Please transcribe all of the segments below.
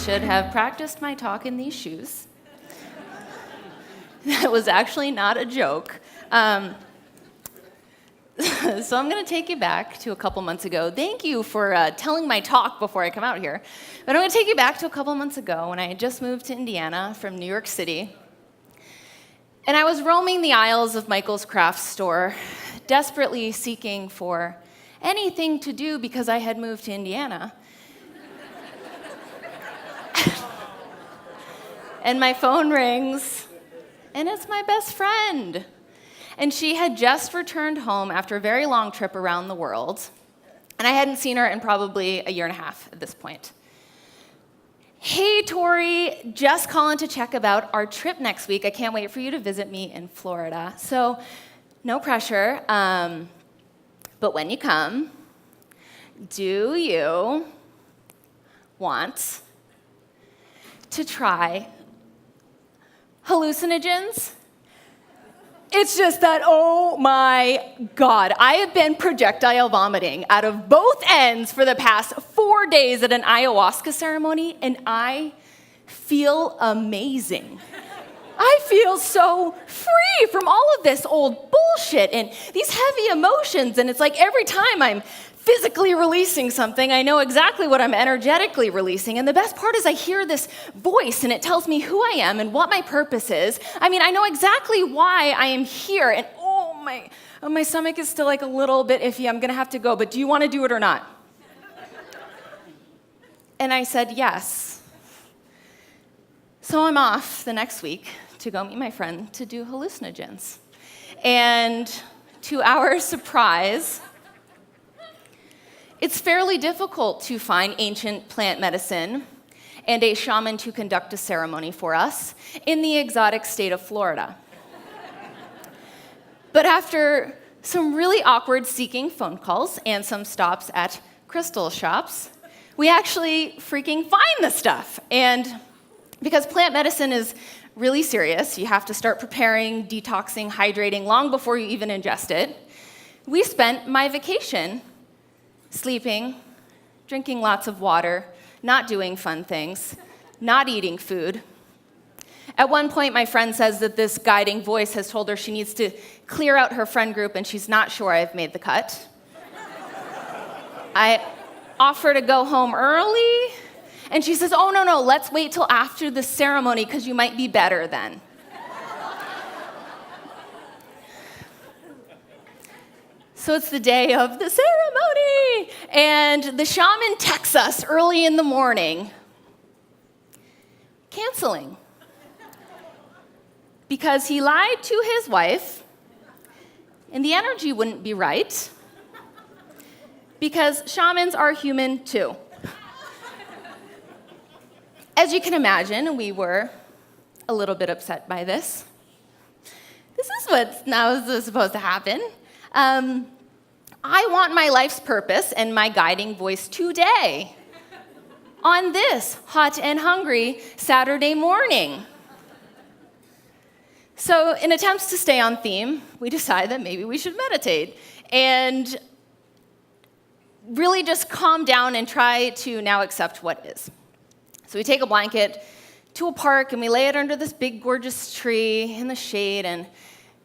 should have practiced my talk in these shoes. That was actually not a joke. So I'm going to take you back to a couple months ago. Thank you for telling my talk before I come out here. But I'm going to take you back to a couple months ago when I had just moved to Indiana from New York City. And I was roaming the aisles of Michael's craft store, desperately seeking for anything to do because I had moved to Indiana. And my phone rings, and it's my best friend. And she had just returned home after a very long trip around the world, and I hadn't seen her in probably a year and a half at this point. Hey, Tory, just calling to check about our trip next week. I can't wait for you to visit me in Florida. So, no pressure, but when you come, do you want to try hallucinogens? It's just that, oh my God, I have been projectile vomiting out of both ends for the past 4 days at an ayahuasca ceremony, and I feel amazing. I feel so free from all of this old bullshit and these heavy emotions, and it's like every time I'm physically releasing something, I know exactly what I'm energetically releasing. And the best part is I hear this voice, and it tells me who I am and what my purpose is. I mean, I know exactly why I am here. And my stomach is still like a little bit iffy. I'm going to have to go, but do you want to do it or not? And I said yes. So I'm off the next week to go meet my friend to do hallucinogens. And to our surprise, it's fairly difficult to find ancient plant medicine and a shaman to conduct a ceremony for us in the exotic state of Florida. But after some really awkward seeking phone calls and some stops at crystal shops, we actually freaking find the stuff. And because plant medicine is really serious, you have to start preparing, detoxing, hydrating long before you even ingest it, we spent my vacation sleeping, drinking lots of water, not doing fun things, not eating food. At one point, my friend says that this guiding voice has told her she needs to clear out her friend group and she's not sure I've made the cut. I offer to go home early, and she says, oh, no, let's wait till after the ceremony because you might be better then. So it's the day of the ceremony, and the shaman texts us early in the morning, canceling, because he lied to his wife, and the energy wouldn't be right, because shamans are human too. As you can imagine, we were a little bit upset by this. This is what's now supposed to happen. I want my life's purpose and my guiding voice today, on this hot and hungry Saturday morning. So in attempts to stay on theme, we decide that maybe we should meditate and really just calm down and try to now accept what is. So we take a blanket to a park and we lay it under this big, gorgeous tree in the shade, and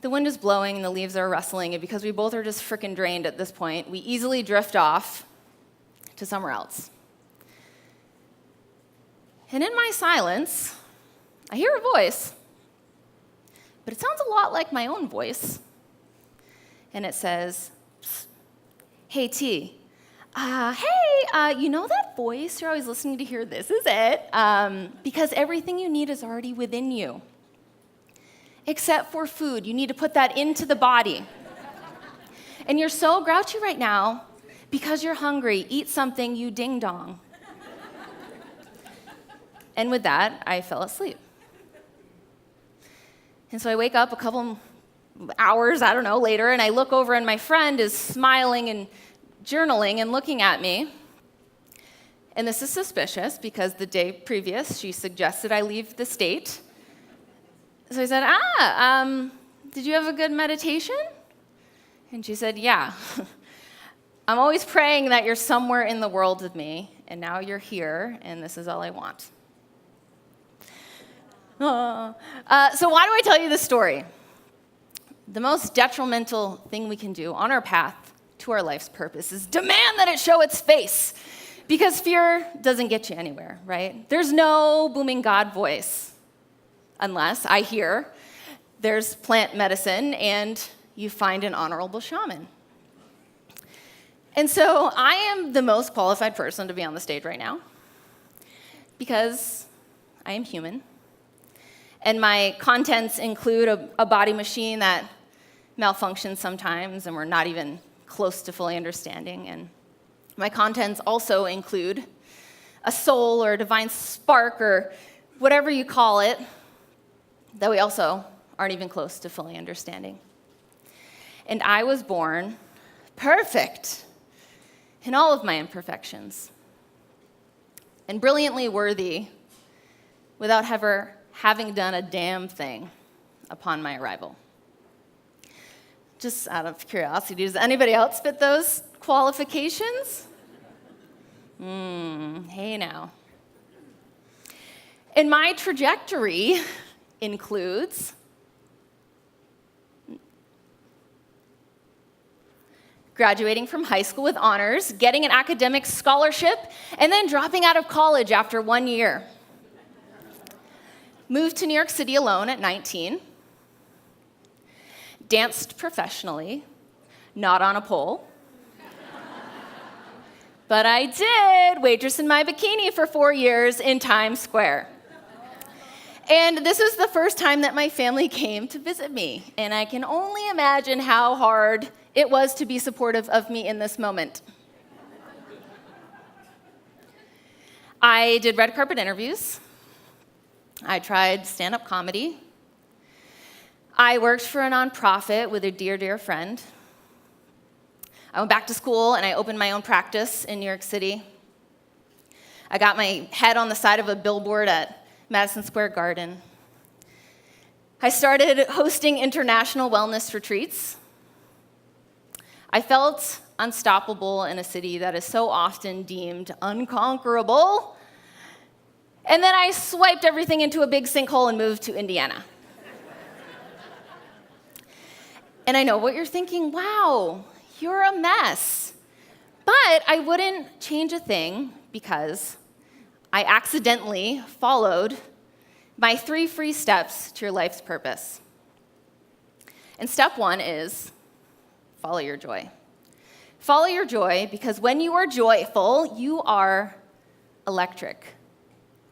the wind is blowing and the leaves are rustling, and because we both are just frickin' drained at this point, we easily drift off to somewhere else. And in my silence, I hear a voice, but it sounds a lot like my own voice. And it says, hey, T, you know that voice you're always listening to hear? This is it, because everything you need is already within you. Except for food. You need to put that into the body. And you're so grouchy right now because you're hungry. Eat something, you ding-dong. And with that, I fell asleep. And so I wake up a couple hours, later, and I look over and my friend is smiling and journaling and looking at me. And this is suspicious because the day previous, she suggested I leave the state. So I said, did you have a good meditation? And she said, yeah. I'm always praying that you're somewhere in the world with me, and now you're here, and this is all I want. So why do I tell you this story? The most detrimental thing we can do on our path to our life's purpose is demand that it show its face, because fear doesn't get you anywhere, right? There's no booming God voice unless I hear there's plant medicine and you find an honorable shaman. And so I am the most qualified person to be on the stage right now because I am human. And my contents include a body machine that malfunctions sometimes and we're not even close to fully understanding. And my contents also include a soul or a divine spark or whatever you call it that we also aren't even close to fully understanding. And I was born perfect in all of my imperfections and brilliantly worthy without ever having done a damn thing upon my arrival. Just out of curiosity, does anybody else fit those qualifications? Hey now. And my trajectory includes graduating from high school with honors, getting an academic scholarship, and then dropping out of college after 1 year. Moved to New York City alone at 19. Danced professionally, not on a pole. But I did waitress in my bikini for 4 years in Times Square. And this is the first time that my family came to visit me. And I can only imagine how hard it was to be supportive of me in this moment. I did red carpet interviews. I tried stand-up comedy. I worked for a nonprofit with a dear, dear friend. I went back to school and I opened my own practice in New York City. I got my head on the side of a billboard at Madison Square Garden. I started hosting international wellness retreats. I felt unstoppable in a city that is so often deemed unconquerable. And then I swiped everything into a big sinkhole and moved to Indiana. And I know what you're thinking, wow, you're a mess. But I wouldn't change a thing because I accidentally followed my 3 free steps to your life's purpose. And step 1 is follow your joy. Follow your joy because when you are joyful, you are electric.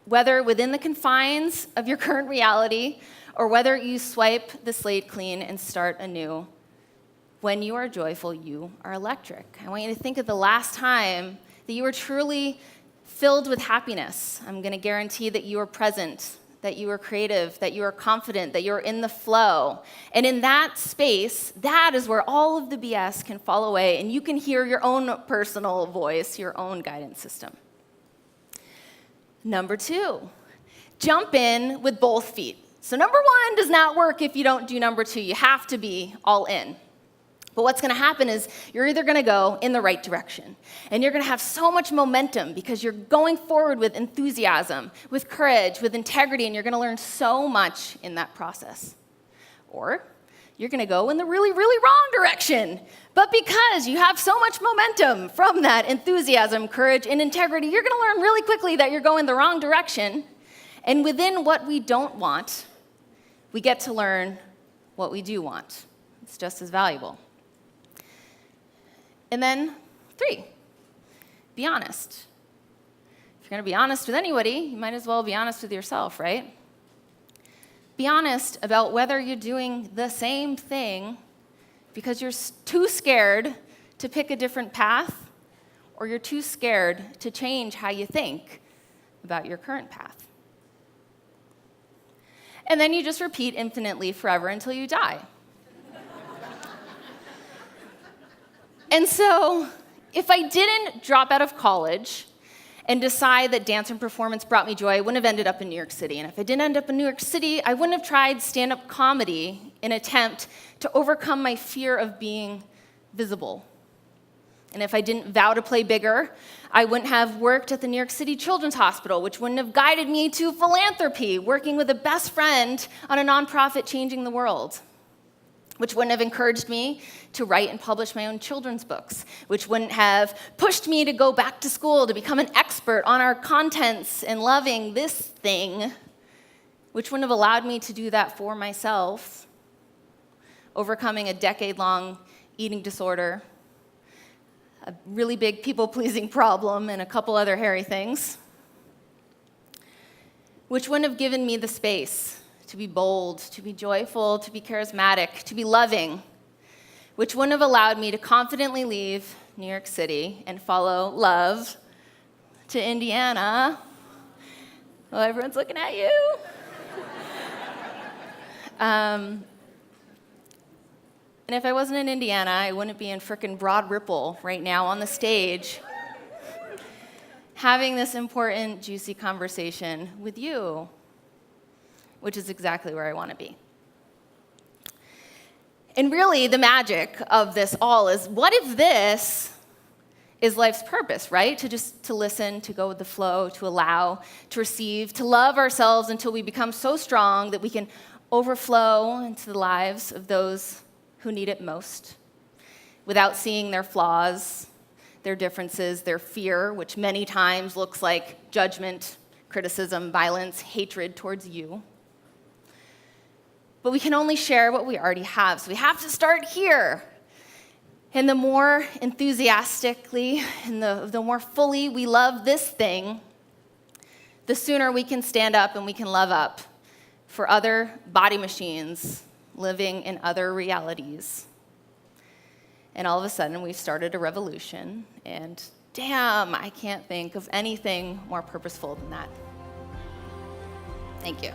Whether within the confines of your current reality or whether you swipe the slate clean and start anew, when you are joyful, you are electric. I want you to think of the last time that you were truly filled with happiness. I'm going to guarantee that you are present, that you are creative, that you are confident, that you're in the flow. And in that space, that is where all of the BS can fall away, and you can hear your own personal voice, your own guidance system. Number 2, jump in with both feet. So number 1 does not work if you don't do number 2. You have to be all in. But what's going to happen is you're either going to go in the right direction, and you're going to have so much momentum because you're going forward with enthusiasm, with courage, with integrity, and you're going to learn so much in that process. Or you're going to go in the really, really wrong direction. But because you have so much momentum from that enthusiasm, courage, and integrity, you're going to learn really quickly that you're going the wrong direction. And within what we don't want, we get to learn what we do want. It's just as valuable. And then 3, be honest. If you're going to be honest with anybody, you might as well be honest with yourself, right? Be honest about whether you're doing the same thing because you're too scared to pick a different path or you're too scared to change how you think about your current path. And then you just repeat infinitely forever until you die. And so, if I didn't drop out of college and decide that dance and performance brought me joy, I wouldn't have ended up in New York City. And if I didn't end up in New York City, I wouldn't have tried stand-up comedy in an attempt to overcome my fear of being visible. And if I didn't vow to play bigger, I wouldn't have worked at the New York City Children's Hospital, which wouldn't have guided me to philanthropy, working with a best friend on a nonprofit changing the world, which wouldn't have encouraged me to write and publish my own children's books, which wouldn't have pushed me to go back to school to become an expert on our contents and loving this thing, which wouldn't have allowed me to do that for myself, overcoming a decade-long eating disorder, a really big people-pleasing problem, and a couple other hairy things, which wouldn't have given me the space to be bold, to be joyful, to be charismatic, to be loving, which wouldn't have allowed me to confidently leave New York City and follow love to Indiana. Well, everyone's looking at you. And if I wasn't in Indiana, I wouldn't be in frickin' Broad Ripple right now on the stage having this important, juicy conversation with you, which is exactly where I want to be. And really, the magic of this all is, what if this is life's purpose, right? To listen, to go with the flow, to allow, to receive, to love ourselves until we become so strong that we can overflow into the lives of those who need it most, without seeing their flaws, their differences, their fear, which many times looks like judgment, criticism, violence, hatred towards you. But we can only share what we already have, so we have to start here. And the more enthusiastically and the more fully we love this thing, the sooner we can stand up and we can love up for other body machines living in other realities. And all of a sudden, we've started a revolution, and damn, I can't think of anything more purposeful than that. Thank you.